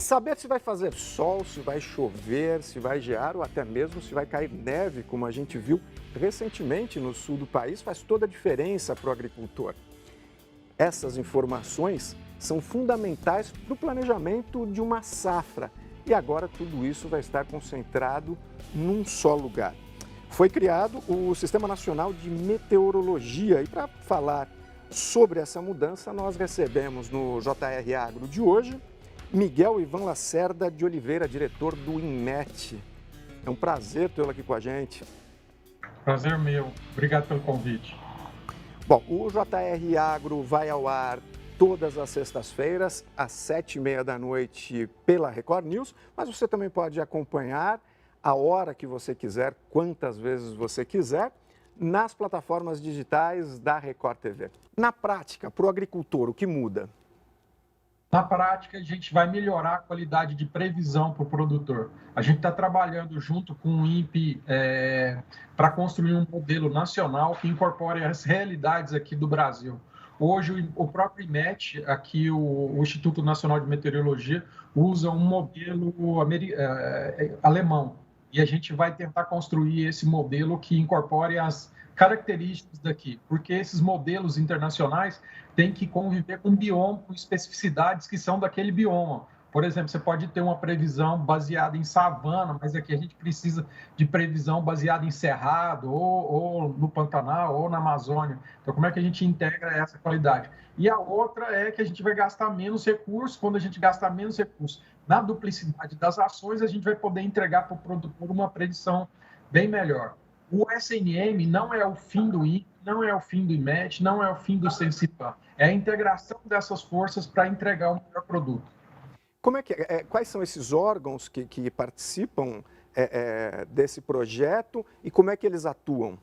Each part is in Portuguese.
Saber se vai fazer sol, se vai chover, se vai gear ou até mesmo se vai cair neve, como a gente viu recentemente no sul do país, faz toda a diferença para o agricultor. Essas informações são fundamentais para o planejamento de uma safra e agora tudo isso vai estar concentrado num só lugar. Foi criado o Sistema Nacional de Meteorologia e para falar sobre essa mudança nós recebemos no JR Agro de hoje Miguel Ivan Lacerda de Oliveira, diretor do INMET. É um prazer tê-lo aqui com a gente. Prazer meu. Obrigado pelo convite. Bom, o JR Agro vai ao ar todas as sextas-feiras, às 7h30 da noite, pela Record News, mas você também pode acompanhar a hora que você quiser, quantas vezes você quiser, nas plataformas digitais da Record TV. Na prática, para o agricultor, o que muda? Na prática, a gente vai melhorar a qualidade de previsão para o produtor. A gente está trabalhando junto com o INPE para construir um modelo nacional que incorpore as realidades aqui do Brasil. Hoje, o próprio INMET, aqui o Instituto Nacional de Meteorologia, usa um modelo alemão. E a gente vai tentar construir esse modelo que incorpore as características daqui, porque esses modelos internacionais têm que conviver com bioma, com especificidades que são daquele bioma. Por exemplo, você pode ter uma previsão baseada em savana, mas aqui a gente precisa de previsão baseada em cerrado, ou no Pantanal, ou na Amazônia. Então, como é que a gente integra essa qualidade? E a outra é que a gente vai gastar menos recursos. Quando a gente gastar menos recursos na duplicidade das ações, a gente vai poder entregar para o produtor uma predição bem melhor. O SNM não é o fim do INPE, não é o fim do INMET, não é o fim do Sensipan. É a integração dessas forças para entregar um melhor produto. Como é que quais são esses órgãos que participam desse projeto e como é que eles atuam?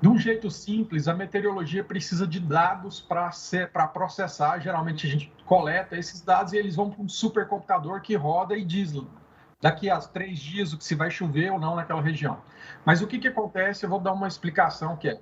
De um jeito simples, a meteorologia precisa de dados para processar. Geralmente a gente coleta esses dados e eles vão para um supercomputador que roda e diz daqui a 3 dias se vai chover ou não naquela região. Mas o que acontece? Eu vou dar uma explicação que é: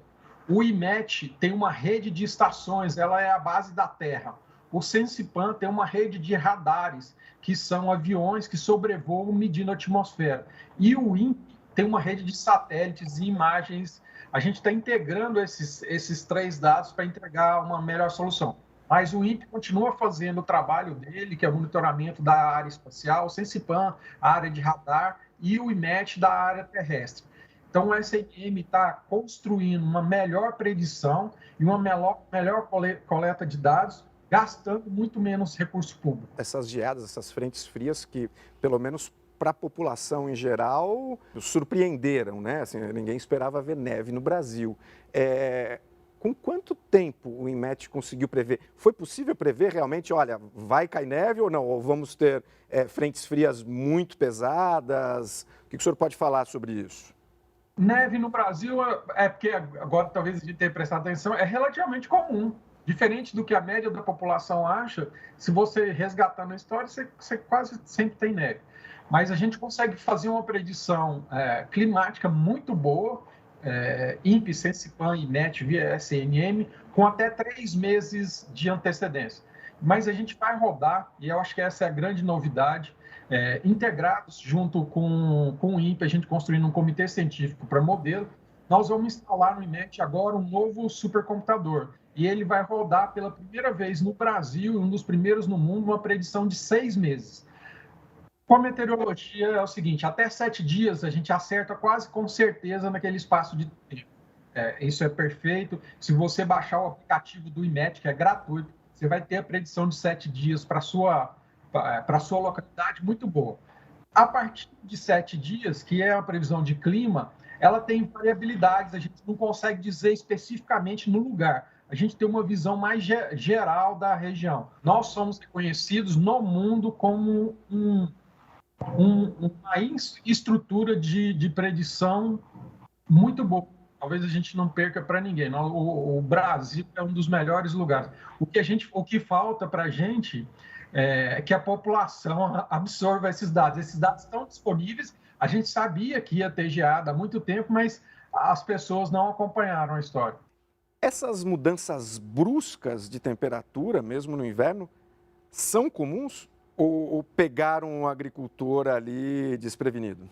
o INMET tem uma rede de estações, ela é a base da Terra. O Sensipan tem uma rede de radares, que são aviões que sobrevoam medindo a atmosfera. E o INPE tem uma rede de satélites e imagens. A gente está integrando esses 3 dados para entregar uma melhor solução. Mas o INPE continua fazendo o trabalho dele, que é o monitoramento da área espacial, o Sensipan, a área de radar, e o INMET da área terrestre. Então, o SNM está construindo uma melhor predição e uma melhor coleta de dados, gastando muito menos recurso público. Essas geadas, essas frentes frias que, pelo menos para a população em geral, surpreenderam, né? Assim, ninguém esperava ver neve no Brasil. Com quanto tempo o INMET conseguiu prever? Foi possível prever realmente, olha, vai cair neve ou não? Ou vamos ter frentes frias muito pesadas? O que o senhor pode falar sobre isso? Neve no Brasil, porque agora talvez a gente tenha prestado atenção, é relativamente comum. Diferente do que a média da população acha, se você resgatar na história, você quase sempre tem neve. Mas a gente consegue fazer uma predição climática muito boa, INPE, Sensipan, INMET, via SNM, com até 3 meses de antecedência. Mas a gente vai rodar, e eu acho que essa é a grande novidade, integrados junto com o INPE, a gente construindo um comitê científico para modelo, nós vamos instalar no INMET agora um novo supercomputador. E ele vai rodar pela primeira vez no Brasil, um dos primeiros no mundo, uma predição de 6 meses. Com a meteorologia é o seguinte: até 7 dias a gente acerta quase com certeza naquele espaço de tempo. Isso é perfeito. Se você baixar o aplicativo do INMET, que é gratuito, você vai ter a predição de 7 dias para a sua localidade muito boa. A partir de 7 dias, que é a previsão de clima, ela tem variabilidades, a gente não consegue dizer especificamente no lugar. A gente tem uma visão mais geral da região. Nós somos reconhecidos no mundo como uma estrutura de predição muito boa. Talvez a gente não perca para ninguém. O Brasil é um dos melhores lugares. O que falta para a gente é que a população absorva esses dados. Esses dados estão disponíveis. A gente sabia que ia ter geada há muito tempo, mas as pessoas não acompanharam a história. Essas mudanças bruscas de temperatura, mesmo no inverno, são comuns ou pegaram um agricultor ali desprevenido?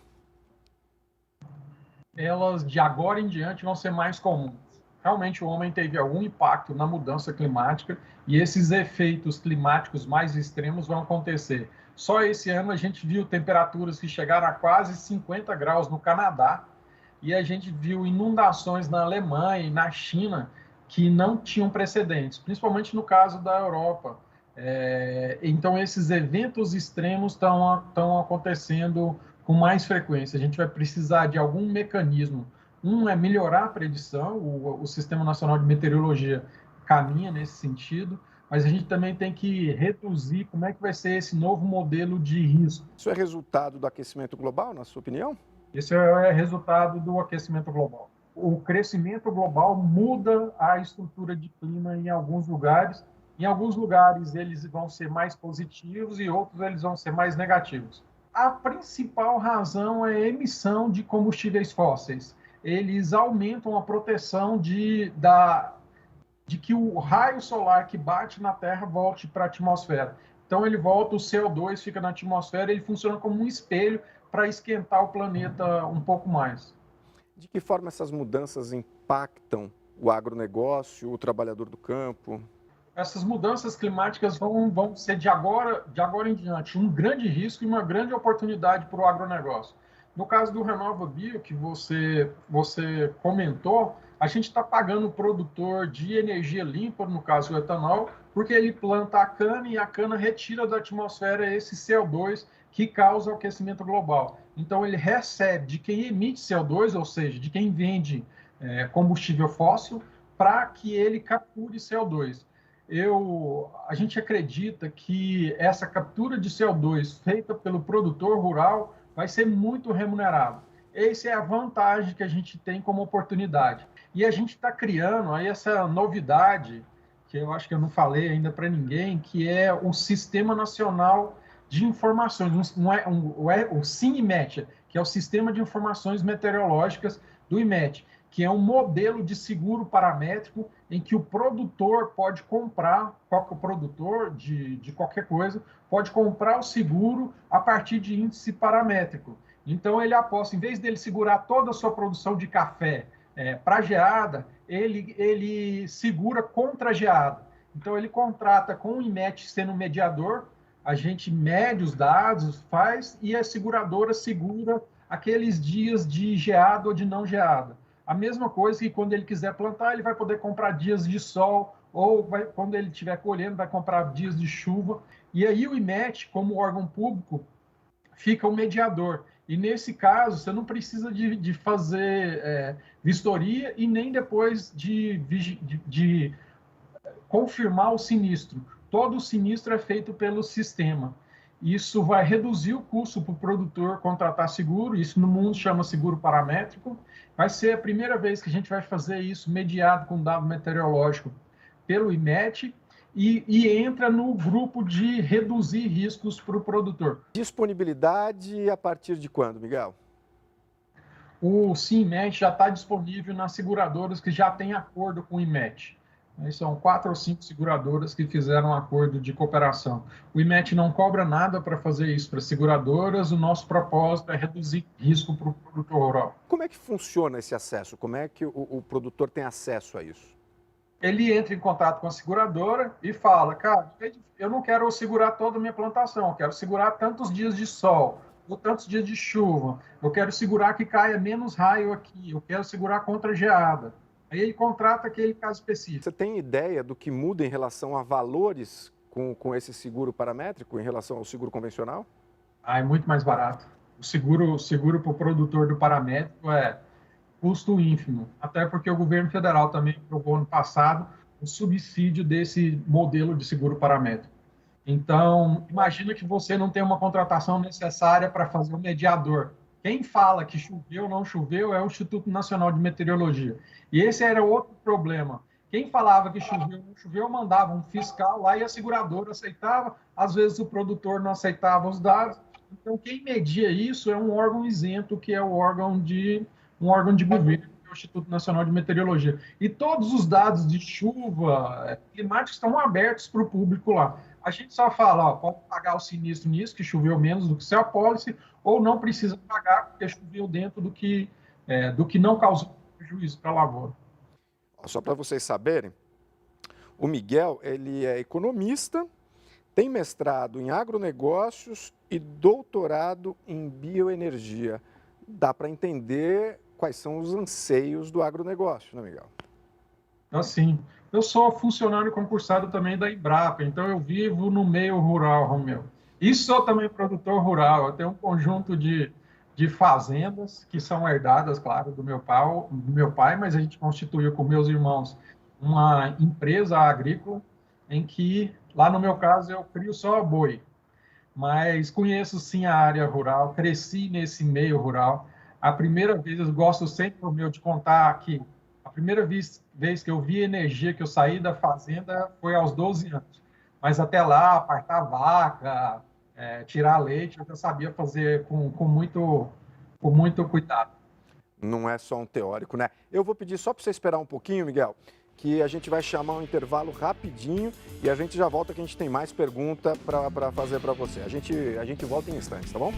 Elas, de agora em diante, vão ser mais comuns. Realmente, o homem teve algum impacto na mudança climática e esses efeitos climáticos mais extremos vão acontecer. Só esse ano a gente viu temperaturas que chegaram a quase 50 graus no Canadá e a gente viu inundações na Alemanha e na China que não tinham precedentes, principalmente no caso da Europa. Então, esses eventos extremos estão acontecendo com mais frequência. A gente vai precisar de algum mecanismo. Um é melhorar a predição, o Sistema Nacional de Meteorologia caminha nesse sentido, mas a gente também tem que reduzir como é que vai ser esse novo modelo de risco. Isso é resultado do aquecimento global, na sua opinião? Esse é resultado do aquecimento global. O crescimento global muda a estrutura de clima em alguns lugares. Em alguns lugares eles vão ser mais positivos e outros eles vão ser mais negativos. A principal razão é a emissão de combustíveis fósseis. Eles aumentam a proteção de que o raio solar que bate na Terra volte para a atmosfera. Então ele volta, o CO2 fica na atmosfera, ele funciona como um espelho para esquentar o planeta um pouco mais. De que forma essas mudanças impactam o agronegócio, o trabalhador do campo? Essas mudanças climáticas vão ser de agora em diante um grande risco e uma grande oportunidade para o agronegócio. No caso do Renova Bio, que você comentou, a gente está pagando o produtor de energia limpa, no caso o etanol, porque ele planta a cana e a cana retira da atmosfera esse CO2 que causa o aquecimento global. Então, ele recebe de quem emite CO2, ou seja, de quem vende combustível fóssil, para que ele capture CO2. A gente acredita que essa captura de CO2 feita pelo produtor rural vai ser muito remunerado. Essa é a vantagem que a gente tem como oportunidade. E a gente está criando aí essa novidade, que eu acho que eu não falei ainda para ninguém, que é o Sistema Nacional de Informações, o SINMET, que é o Sistema de Informações Meteorológicas do IMET, que é um modelo de seguro paramétrico em que o produtor pode comprar, qualquer produtor de qualquer coisa, pode comprar o seguro a partir de índice paramétrico. Então, ele aposta, em vez dele segurar toda a sua produção de café para geada, ele segura contra a geada. Então, ele contrata com o IMET sendo mediador, a gente mede os dados, faz, e a seguradora segura aqueles dias de geada ou de não geada. A mesma coisa que quando ele quiser plantar, ele vai poder comprar dias de sol, ou quando ele estiver colhendo, vai comprar dias de chuva. E aí o IMET, como órgão público, fica o mediador. E nesse caso, você não precisa de fazer vistoria e nem depois de confirmar o sinistro. Todo o sinistro é feito pelo sistema. Isso vai reduzir o custo para o produtor contratar seguro, isso no mundo chama seguro paramétrico. Vai ser a primeira vez que a gente vai fazer isso mediado com dado meteorológico pelo IMET e entra no grupo de reduzir riscos para o produtor. Disponibilidade a partir de quando, Miguel? O SINMET já está disponível nas seguradoras que já têm acordo com o IMET. São 4 ou 5 seguradoras que fizeram um acordo de cooperação. O IMET não cobra nada para fazer isso para seguradoras. O nosso propósito é reduzir risco para o produtor rural. Como é que funciona esse acesso? Como é que o produtor tem acesso a isso? Ele entra em contato com a seguradora e fala, cara, eu não quero segurar toda a minha plantação, eu quero segurar tantos dias de sol, ou tantos dias de chuva, eu quero segurar que caia menos raio aqui, eu quero segurar contra geada. Aí ele contrata aquele caso específico. Você tem ideia do que muda em relação a valores com esse seguro paramétrico em relação ao seguro convencional? É muito mais barato. O seguro para o produtor do paramétrico é custo ínfimo, até porque o governo federal também aprovou ano passado o subsídio desse modelo de seguro paramétrico. Então, imagina que você não tem uma contratação necessária para fazer o mediador. Quem fala que choveu ou não choveu é o Instituto Nacional de Meteorologia. E esse era outro problema. Quem falava que choveu ou não choveu, mandava um fiscal lá e a seguradora aceitava. Às vezes o produtor não aceitava os dados. Então, quem media isso é um órgão isento, que é um órgão de governo, é o Instituto Nacional de Meteorologia. E todos os dados de chuva climática estão abertos para o público lá. A gente só fala, ó, pode pagar o sinistro nisso, que choveu menos do que seu apólice, ou não precisa pagar porque choveu dentro do que não causou prejuízo para a lavoura. Só para vocês saberem, o Miguel, ele é economista, tem mestrado em agronegócios e doutorado em bioenergia. Dá para entender quais são os anseios do agronegócio, né, Miguel? Assim, eu sou funcionário concursado também da Embrapa, então eu vivo no meio rural, Romeu. E sou também produtor rural. Eu tenho um conjunto de fazendas que são herdadas, claro, do meu pai, mas a gente constituiu com meus irmãos uma empresa agrícola em que, lá no meu caso, eu crio só boi. Mas conheço sim a área rural, cresci nesse meio rural. A primeira vez, eu gosto sempre, Romeu, de contar que a primeira vez que eu vi energia, que eu saí da fazenda, foi aos 12 anos. Mas até lá, apartar vaca, tirar leite, eu já sabia fazer com muito cuidado. Não é só um teórico, né? Eu vou pedir só para você esperar um pouquinho, Miguel, que a gente vai chamar um intervalo rapidinho e a gente já volta que a gente tem mais pergunta para fazer para você. A gente volta em instantes, tá bom?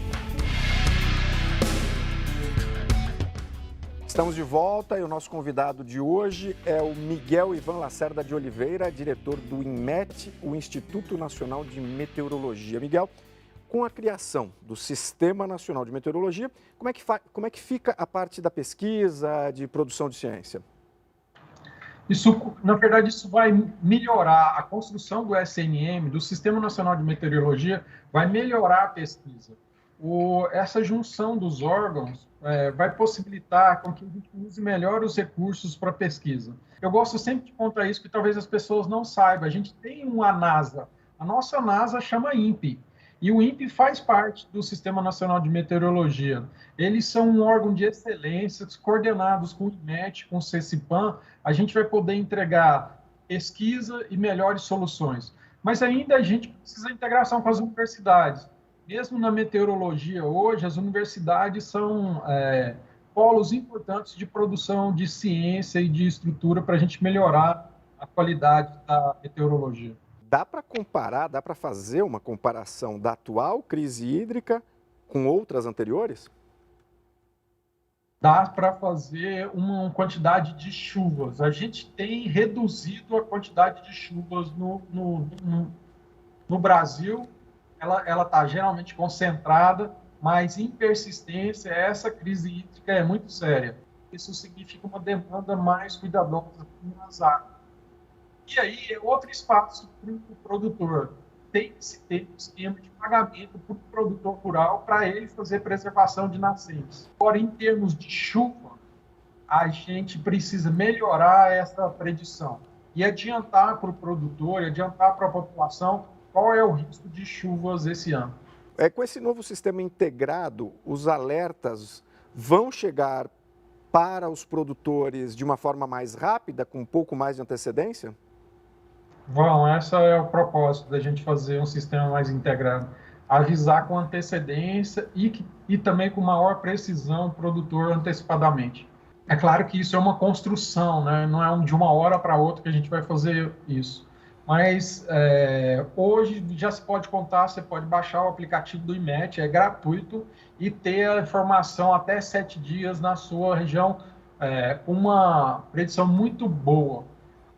Estamos de volta e o nosso convidado de hoje é o Miguel Ivan Lacerda de Oliveira, diretor do INMET, o Instituto Nacional de Meteorologia. Miguel, com a criação do Sistema Nacional de Meteorologia, como é que fica a parte da pesquisa, de produção de ciência? Na verdade, isso vai melhorar a construção do SNM, do Sistema Nacional de Meteorologia, vai melhorar a pesquisa. Essa junção dos órgãos vai possibilitar com que a gente use melhor os recursos para pesquisa. Eu gosto sempre de contar isso, que talvez as pessoas não saibam. A gente tem uma NASA, a nossa NASA chama INPE, e o INPE faz parte do Sistema Nacional de Meteorologia. Eles são um órgão de excelência, coordenados com o INMET, com o CECIPAM, a gente vai poder entregar pesquisa e melhores soluções. Mas ainda a gente precisa de integração com as universidades. Mesmo na meteorologia hoje, as universidades são polos importantes de produção de ciência e de estrutura para a gente melhorar a qualidade da meteorologia. Dá para comparar, dá para fazer uma comparação da atual crise hídrica com outras anteriores? Dá para fazer uma quantidade de chuvas. A gente tem reduzido a quantidade de chuvas no Brasil. Ela está geralmente concentrada, mas em persistência, essa crise hídrica é muito séria. Isso significa uma demanda mais cuidadosa nas águas. E aí é outro espaço para o produtor. Tem que se ter um esquema de pagamento para o produtor rural para ele fazer preservação de nascentes. Agora, em termos de chuva, a gente precisa melhorar essa predição e adiantar para o produtor, adiantar para a população qual é o risco de chuvas esse ano. Com esse novo sistema integrado, os alertas vão chegar para os produtores de uma forma mais rápida, com um pouco mais de antecedência? Vão, esse é o propósito da gente fazer um sistema mais integrado. Avisar com antecedência e também com maior precisão o produtor antecipadamente. É claro que isso é uma construção, né? Não é de uma hora para outra que a gente vai fazer isso. Mas hoje já se pode contar, você pode baixar o aplicativo do INMET, é gratuito, e ter a informação até 7 dias na sua região, com uma predição muito boa.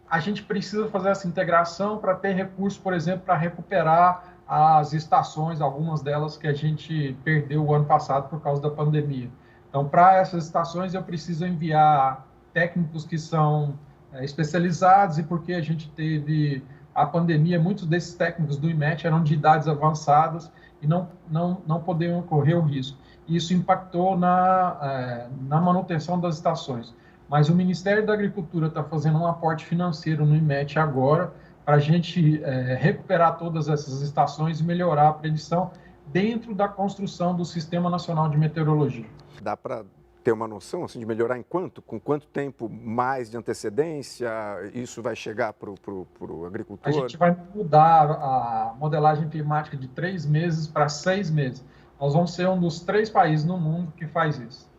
A gente precisa fazer essa integração para ter recurso, por exemplo, para recuperar as estações, algumas delas que a gente perdeu o ano passado por causa da pandemia. Então, para essas estações, eu preciso enviar técnicos que são especializados, e porque a gente teve a pandemia, muitos desses técnicos do INMET eram de idades avançadas e não poderiam correr o risco. Isso impactou na manutenção das estações. Mas o Ministério da Agricultura está fazendo um aporte financeiro no INMET agora para a gente recuperar todas essas estações e melhorar a predição dentro da construção do Sistema Nacional de Meteorologia. Dá para ter uma noção assim, de melhorar com quanto tempo mais de antecedência isso vai chegar para o agricultor? A gente vai mudar a modelagem climática de 3 meses para 6 meses. Nós vamos ser um dos 3 países no mundo que faz isso.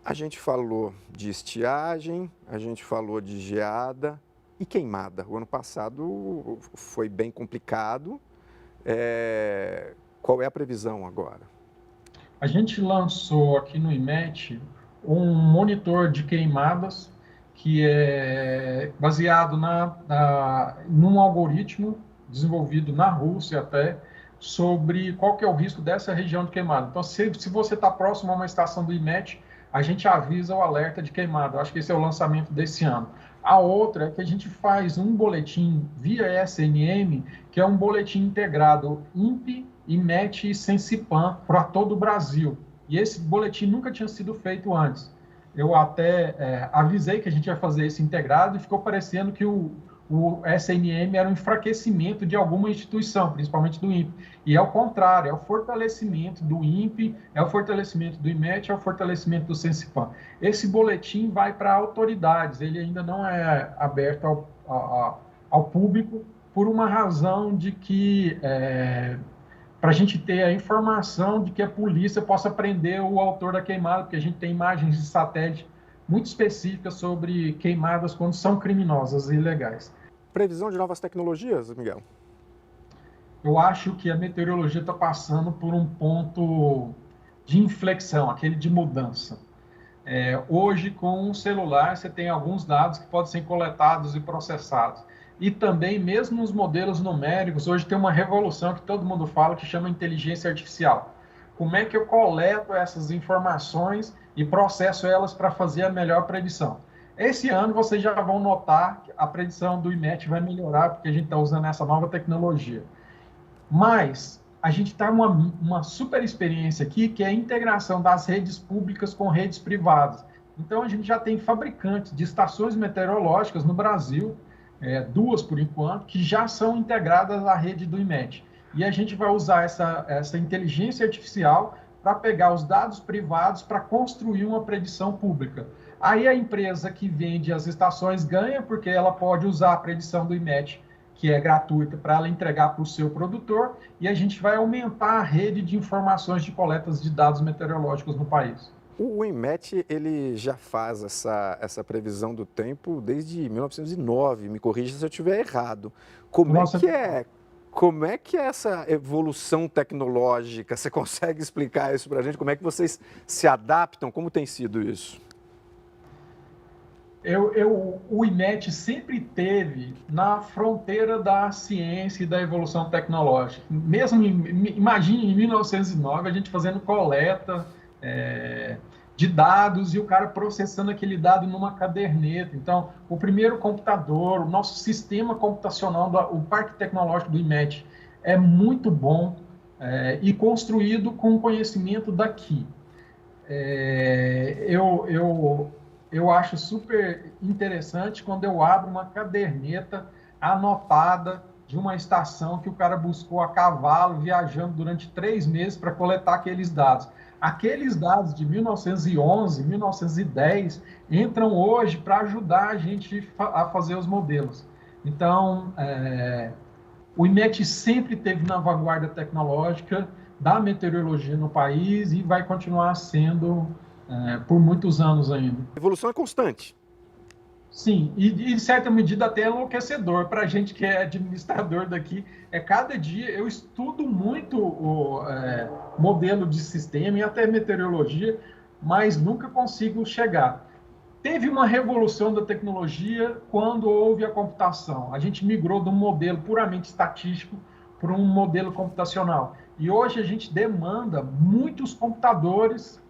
A gente falou de estiagem, a gente falou de geada e queimada. O ano passado foi bem complicado. Qual é a previsão agora? A gente lançou aqui no IMET um monitor de queimadas que é baseado num algoritmo desenvolvido na Rússia até, sobre qual que é o risco dessa região de queimada. Então, se você está próximo a uma estação do IMET, a gente avisa o alerta de queimada. Eu acho que esse é o lançamento desse ano. A outra é que a gente faz um boletim via SNM, que é um boletim integrado INPE, IMET e Sensipan para todo o Brasil. E esse boletim nunca tinha sido feito antes. Eu até avisei que a gente ia fazer esse integrado e ficou parecendo que o SNM era um enfraquecimento de alguma instituição, principalmente do INPE. E é o contrário, é o fortalecimento do INPE, é o fortalecimento do IMET, é o fortalecimento do Sensipan. Esse boletim vai para autoridades, ele ainda não é aberto ao público, por uma razão de que, para a gente ter a informação de que a polícia possa prender o autor da queimada, porque a gente tem imagens de satélite muito específicas sobre queimadas quando são criminosas e ilegais. Previsão de novas tecnologias, Miguel? Eu acho que a meteorologia está passando por um ponto de inflexão, aquele de mudança. Hoje, com um celular, você tem alguns dados que podem ser coletados e processados. E também, mesmo nos modelos numéricos, hoje tem uma revolução que todo mundo fala, que chama inteligência artificial. Como é que eu coleto essas informações e processo elas para fazer a melhor predição? Esse ano vocês já vão notar que a predição do IMET vai melhorar, porque a gente está usando essa nova tecnologia. Mas a gente está uma super experiência aqui, que é a integração das redes públicas com redes privadas. Então, a gente já tem fabricantes de estações meteorológicas no Brasil, 2 por enquanto, que já são integradas à rede do IMET. E a gente vai usar essa inteligência artificial para pegar os dados privados para construir uma predição pública. Aí a empresa que vende as estações ganha, porque ela pode usar a predição do IMET, que é gratuita, para ela entregar para o seu produtor, e a gente vai aumentar a rede de informações de coletas de dados meteorológicos no país. O IMET, ele já faz essa previsão do tempo desde 1909, me corrija se eu estiver errado. Como é que é essa evolução tecnológica? Você consegue explicar isso para a gente? Como é que vocês se adaptam? Como tem sido isso? O IMET sempre teve na fronteira da ciência e da evolução tecnológica. Mesmo, imagine, em 1909, a gente fazendo coleta de dados e o cara processando aquele dado numa caderneta. Então, o primeiro computador, o nosso sistema computacional, o parque tecnológico do IMET é muito bom e construído com conhecimento daqui. Eu acho super interessante quando eu abro uma caderneta anotada de uma estação que o cara buscou a cavalo, viajando durante 3 meses para coletar aqueles dados. Aqueles dados de 1911, 1910, entram hoje para ajudar a gente a fazer os modelos. Então, o IMET sempre esteve na vanguarda tecnológica da meteorologia no país e vai continuar sendo por muitos anos ainda. A evolução é constante. Sim, e em certa medida até enlouquecedor para a gente que é administrador daqui. Cada dia eu estudo muito o modelo de sistema e até meteorologia, mas nunca consigo chegar. Teve uma revolução da tecnologia quando houve a computação. A gente migrou de um modelo puramente estatístico para um modelo computacional. E hoje a gente demanda muitos computadores,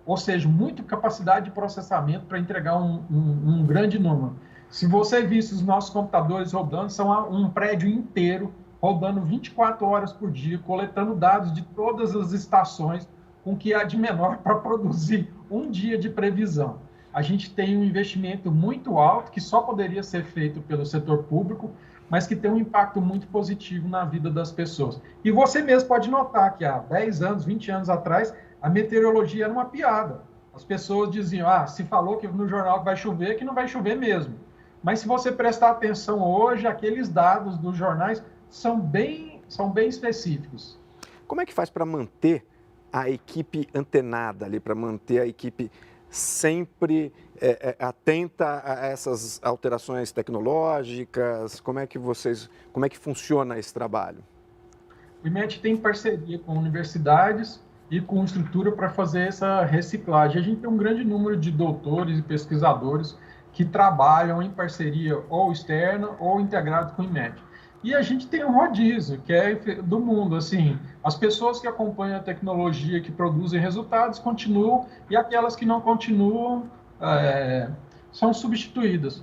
ou seja, muita capacidade de processamento para entregar um grande número. Se você visse os nossos computadores rodando, são um prédio inteiro rodando 24 horas por dia, coletando dados de todas as estações, com o que há de menor para produzir um dia de previsão. A gente tem um investimento muito alto, que só poderia ser feito pelo setor público, mas que tem um impacto muito positivo na vida das pessoas. E você mesmo pode notar que há 10 anos, 20 anos atrás, a meteorologia era uma piada. As pessoas diziam, se falou que no jornal que vai chover, que não vai chover mesmo. Mas se você prestar atenção hoje, aqueles dados dos jornais são bem específicos. Como é que faz para manter a equipe antenada ali, para manter a equipe sempre atenta a essas alterações tecnológicas? Como é que funciona esse trabalho? O IMET tem parceria com universidades e com estrutura para fazer essa reciclagem. A gente tem um grande número de doutores e pesquisadores que trabalham em parceria ou externa ou integrado com o IMET. E a gente tem um rodízio, que é do mundo, assim, as pessoas que acompanham a tecnologia, que produzem resultados, continuam, e aquelas que não continuam são substituídas.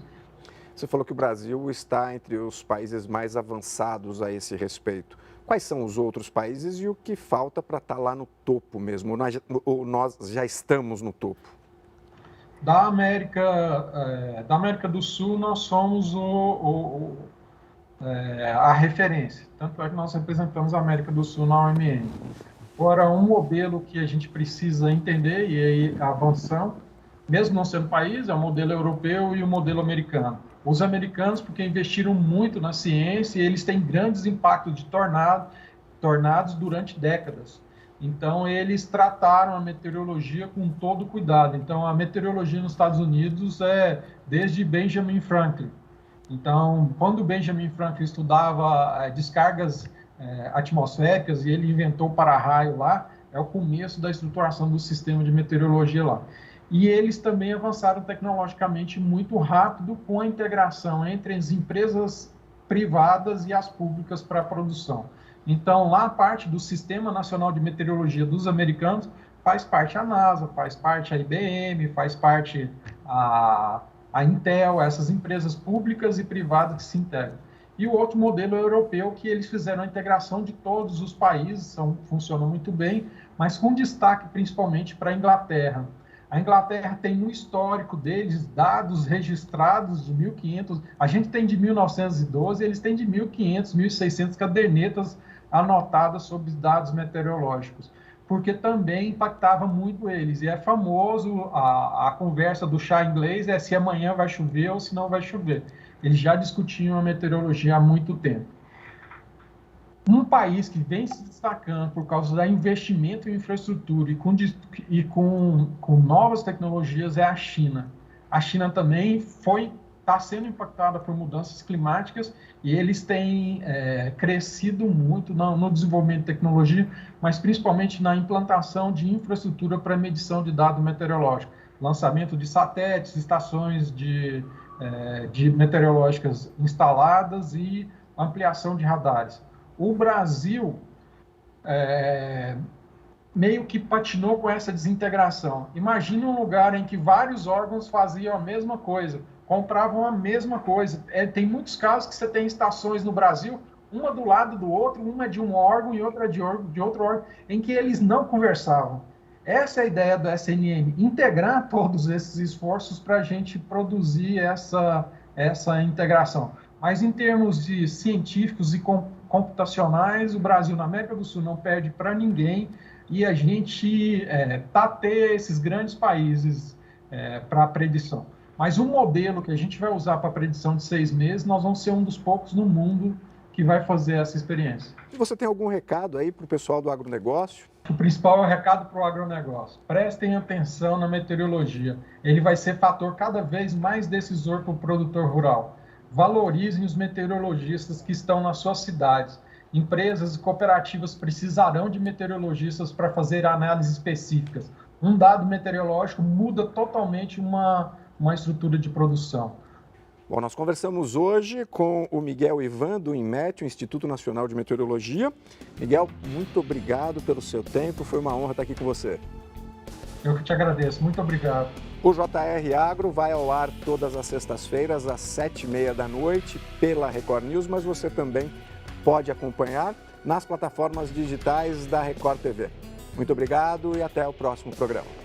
Você falou que o Brasil está entre os países mais avançados a esse respeito. Quais são os outros países e o que falta para estar lá no topo mesmo? Ou nós já estamos no topo? Da América do Sul, nós somos a referência. Tanto é que nós representamos a América do Sul na OMM. Agora, um modelo que a gente precisa entender, e aí avançando, mesmo não sendo país, é o modelo europeu e o modelo americano. Os americanos, porque investiram muito na ciência, e eles têm grandes impactos de tornados durante décadas. Então, eles trataram a meteorologia com todo cuidado. Então, a meteorologia nos Estados Unidos é desde Benjamin Franklin. Então, quando Benjamin Franklin estudava descargas atmosféricas e ele inventou o para-raio lá, é o começo da estruturação do sistema de meteorologia lá. E eles também avançaram tecnologicamente muito rápido com a integração entre as empresas privadas e as públicas para a produção. Então, lá a parte do Sistema Nacional de Meteorologia dos americanos faz parte a NASA, faz parte a IBM, faz parte a Intel, essas empresas públicas e privadas que se integram. E o outro modelo europeu, que eles fizeram a integração de todos os países, funciona muito bem, mas com destaque principalmente para a Inglaterra. A Inglaterra tem no histórico deles dados registrados de 1500, a gente tem de 1912, eles têm de 1500, 1600 cadernetas anotadas sobre dados meteorológicos, porque também impactava muito eles. E é famoso a conversa do chá inglês, se amanhã vai chover ou se não vai chover. Eles já discutiam a meteorologia há muito tempo. Um país que vem se destacando por causa do investimento em infraestrutura e com novas tecnologias é a China. A China também está sendo impactada por mudanças climáticas e eles têm crescido muito no desenvolvimento de tecnologia, mas principalmente na implantação de infraestrutura para medição de dados meteorológicos, lançamento de satélites, estações de meteorológicas instaladas e ampliação de radares. O Brasil meio que patinou com essa desintegração. Imagine um lugar em que vários órgãos faziam a mesma coisa, compravam a mesma coisa. Tem muitos casos que você tem estações no Brasil, uma do lado do outro, uma de um órgão e outra de outro órgão, em que eles não conversavam. Essa é a ideia do SNM, integrar todos esses esforços para a gente produzir essa integração. Mas em termos de científicos e computacionais, o Brasil na América do Sul não perde para ninguém e a gente tateia esses grandes países para a predição. Mas o modelo que a gente vai usar para a predição de 6 meses, nós vamos ser um dos poucos no mundo que vai fazer essa experiência. E você tem algum recado aí para o pessoal do agronegócio? O principal é o recado para o agronegócio. Prestem atenção na meteorologia. Ele vai ser fator cada vez mais decisor para o produtor rural. Valorizem os meteorologistas que estão nas suas cidades. Empresas e cooperativas precisarão de meteorologistas para fazer análises específicas. Um dado meteorológico muda totalmente uma estrutura de produção. Bom, nós conversamos hoje com o Miguel Ivan, do INMET, o Instituto Nacional de Meteorologia. Miguel, muito obrigado pelo seu tempo, foi uma honra estar aqui com você. Eu que te agradeço, muito obrigado. O JR Agro vai ao ar todas as sextas-feiras, às 7h30 pela Record News, mas você também pode acompanhar nas plataformas digitais da Record TV. Muito obrigado e até o próximo programa.